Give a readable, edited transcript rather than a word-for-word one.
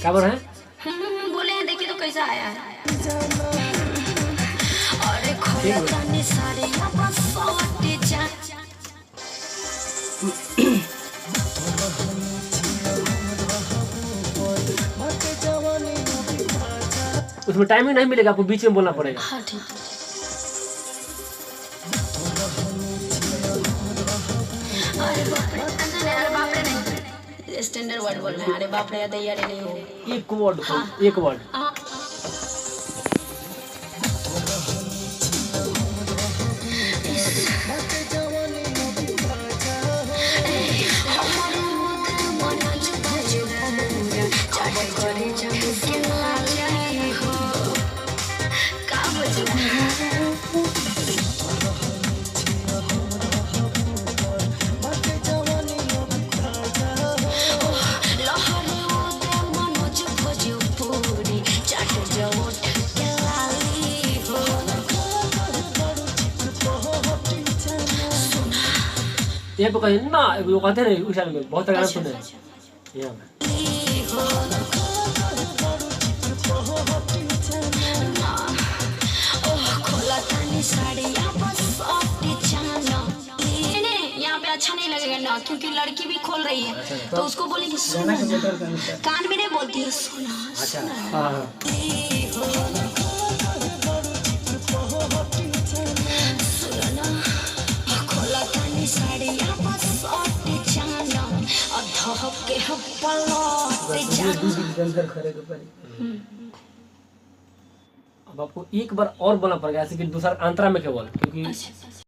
क्या बोल रहे हैं? बोले हैं देखिए तो कैसा आया है। अरे ठीक खोला है। ताने सारे यहाँ सौटे जा। उसमें टाइमिंग नहीं मिलेगा, आपको बीच में बोलना पड़ेगा। हाँ ठीक है। अरे बाप रे नहीं, स्टैंडर्ड वर्ड बोल रहे हैं। अरे बाप रे दैया रे नहीं हो। एक वर्ड, एक वर्ड। हाँ। ये पे कहीं ना वो कहते हैं उस में बहुत गाना सुने यहाँ में। यहाँ पे अच्छा नहीं लगेगा ना, क्योंकि लड़की भी खोल रही है तो उसको बोलेगी सुना कान में नहीं बोलती है सुना। अच्छा हाँ। अब आपको एक बार और बोलना पड़ेगा, ऐसे कि दूसरा अंतरा में केवल, क्योंकि